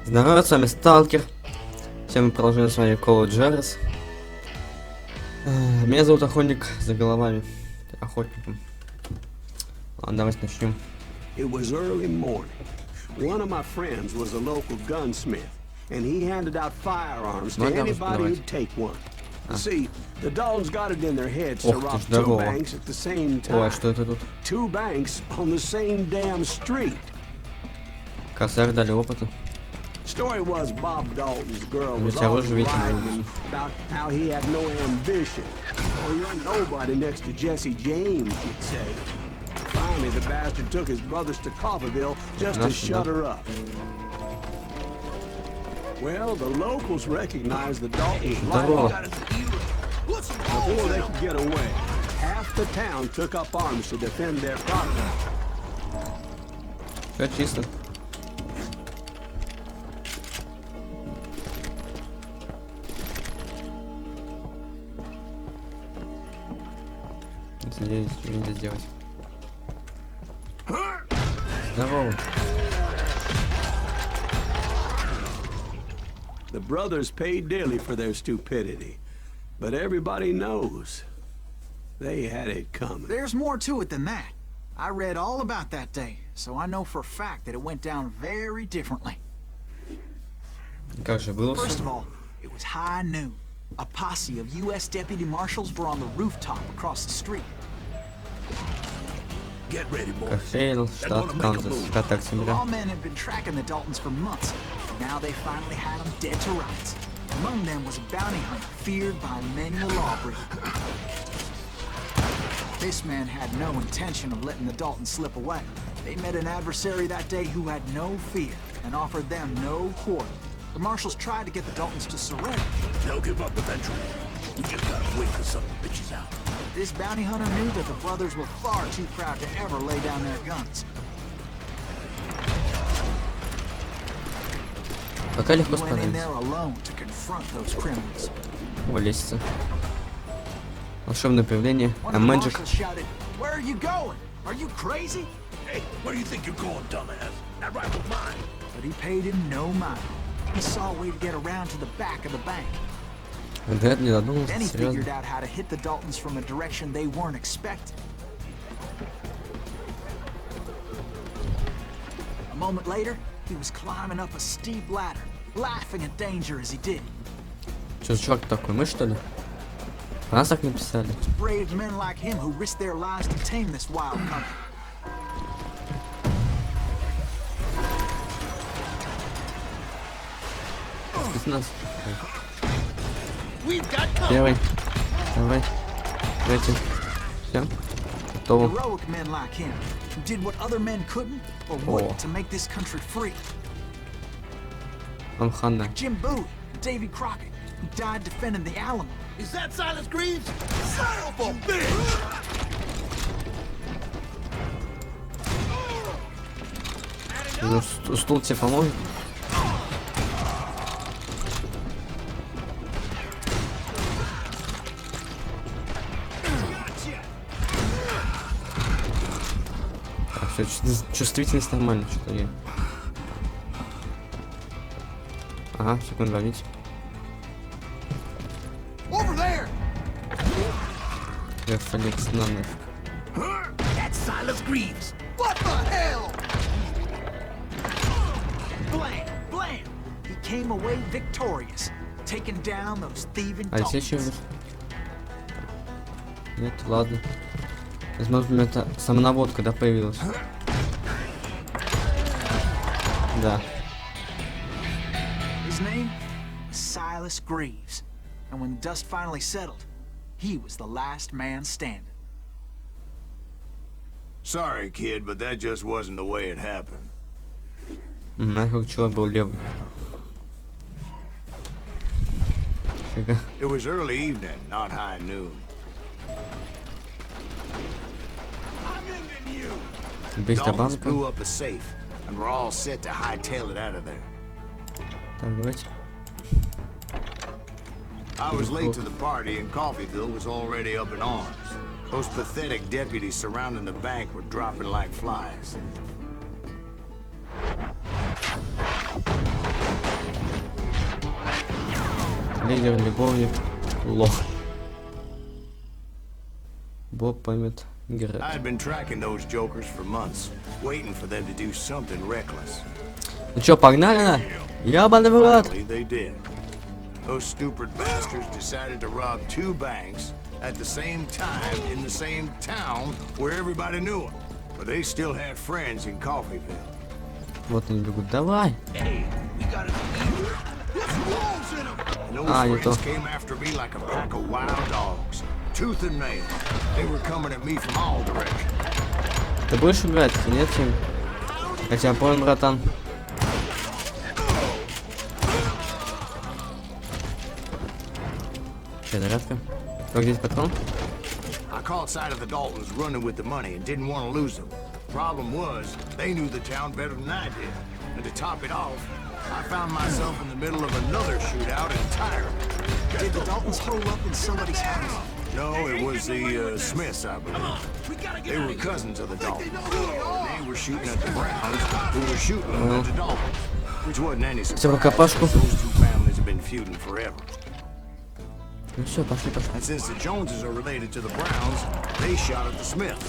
Здорово, с вами Сталкер. Всем мы продолжаем с вами Call of Juarez. Меня зовут Охотник за головами. Охотником. Ладно, давайте начнем. It was early morning. One of my friends was a local gunsmith, and he handed out firearms to anybody who'd take one. See, the Daltons got it in their heads to rob two banks at the same time. Ой, что это тут? Two banks on the same damn street. Косарь дали опыта. Story was Bob Dalton's girl was always bragging about how he had no ambition. Oh, you're nobody next to Jesse James, you'd say. Finally, the bastard took his brothers to Coffeyville just to shut her up. Well, the locals recognized the Daltons right before they could get away. Half the town took up arms to defend their property. Все чисто. Здесь нельзя сделать. Здорово. The brothers paid dearly for their stupidity, but everybody knows they had it coming. There's more to it than that. I read all about that day, so I know for a fact that it went down very differently. Как же было? First of all, it was high noon. A posse of U.S. deputy marshals were on the rooftop across the street. Get ready, boys. Кофейл, штат Канзас, 5 октября. All men had been tracking the Daltons for months. Now they finally had them dead to rights. Among them was a bounty hunter feared by many a lawbreaker. This man had no intention of letting the Daltons slip away. They met an adversary that day who had no fear and offered them no quarter. The marshals tried to get the Daltons to surrender. They'll give up eventually. We just gotta wait for some bitches out. This bounty hunter knew that the brothers were far too proud to ever lay down their guns. Пока легко He went in справиться. there alone to confront those criminals. О, лестница. Волшебное появление. One А of the Magic. marshals shouted, "Where are you going? Are you crazy?" Hey, where do you think you're going, dumbass? That rifle's mine. But he paid him no mind. He saw a way to get around to the back of the bank. Дед не додумался, Then he figured серьезно. out how to hit the Daltons from a direction they weren't expecting. A moment later, he was climbing up a steep ladder, laughing at danger as he did. Что за чувак такой? Мы что ли? Нас так написали. It was brave men like him who risked their lives to tame this wild country. Спецназ. We've got company. Первый. Давай. Третий. Все. Готово. Heroic men like him, who did what other men couldn't or wouldn't to make this country free. Амханда. Jim Bowie, Davy Crockett, who died defending the Alamo. Is that Silas Greaves? Son of a bitch! Ну, стул тебе поможет? Так, все, чувствительность нормально, что-то я. Ага, секунду, ловить. Over there! Рефлекс нанов. That's Silas Greaves. What the hell? Blam! Blam! He came away victorious, taking down those thieving А здесь еще Daltons. нет, ладно. Возможно, это самонаводка, да, появилась? Да. His name was Silas Greaves, and when the dust finally settled, he was the last man standing. Sorry, kid, but that just wasn't the way it happened. Нахуй человек был левый. Фига. It was early evening, not high noon. Бейся Daltons банка. blew up a safe, and we're all set to hightail it out of there. Так, давайте. I was late to the party, and Coffeyville was already up in arms. Those pathetic deputies surrounding the bank were dropping like flies. Лидер, любовник, лох. Бог поймет, играть. I'd been tracking those jokers for months, waiting for them to do something reckless. Ну чё, погнали на? Ябаный в рот! Finally, they did. Those stupid bastards decided to rob 2 banks at the same time in the same town where everybody knew them. But they still had friends in Coffeeville. Вот они бегут, давай! And those не то. friends came after me like a pack of wild dogs, tooth and nail. They were coming at me from all directions. Ты будешь играть? Нет, Тим? Я тебя понял, братан. Че, зарядка? Как здесь патрон? I caught sight of the Daltons running with the money and didn't want to lose them. Problem was, they knew the town better than I did. And to top it off, I found myself in the middle of another shootout entirely. Did the Daltons hole up in somebody's house? No, it was the Smiths, I believe. They were cousins of the Daltons. They were shooting at the Browns, who were shooting at the Daltons. Which wasn't any surprise. Those 2 families have been feuding forever. Ну все, пошли, пошли. And since the Joneses are related to the Browns, they shot at the Smiths,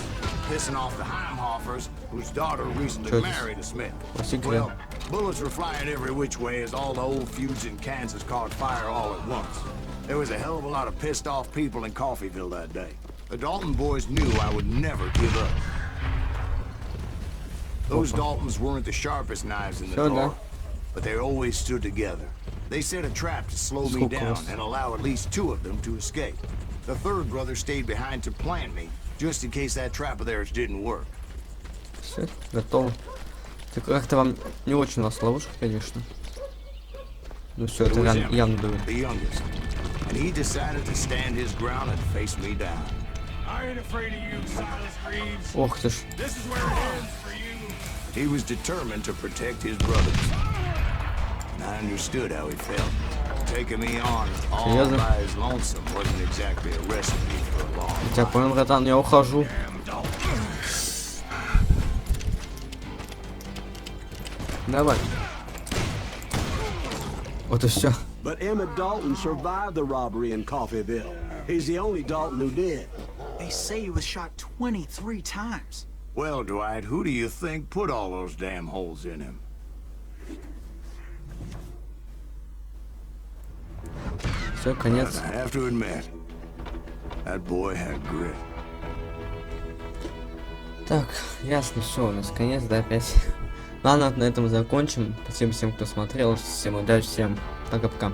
pissing off the Heimhoffers, whose daughter recently married a Smith. Well, bullets were flying every which way as all the old feuds in Kansas caught fire all at once. There was a hell of a lot of pissed off people in Coffeeville that day. The Dalton boys knew I would never give up. Those Daltons weren't the sharpest knives in the drawer, but they always stood together. They set a trap to slow me down and allow at least 2 of them to escape. The 3rd brother stayed behind to plant me, just in case that trap of theirs didn't work. Все, готово. Ты как-то вам не очень у вас ловушка, конечно. Ну все, это явно было. The youngest, and he decided to stand his ground and face me down. I ain't afraid of you, Silas Reeves. Ох ты ж. This is where it ends for you. He was determined to protect his brothers. And I understood how he felt. Taking me on all by his lonesome wasn't exactly a recipe for a long life. Я тебя понял, братан, я ухожу. Давай. Вот и все. But Emmett Dalton survived the robbery in Coffeeville. He's the only Dalton who did. They say he was shot 23 times. Well, Dwight, who do you think put all those damn holes in him? Все, конец. I have to admit, that boy had grit. Так, ясно, все, у нас конец, да, опять. Ладно, на этом закончим. Спасибо всем, кто смотрел. Всем удачи, всем пока-пока.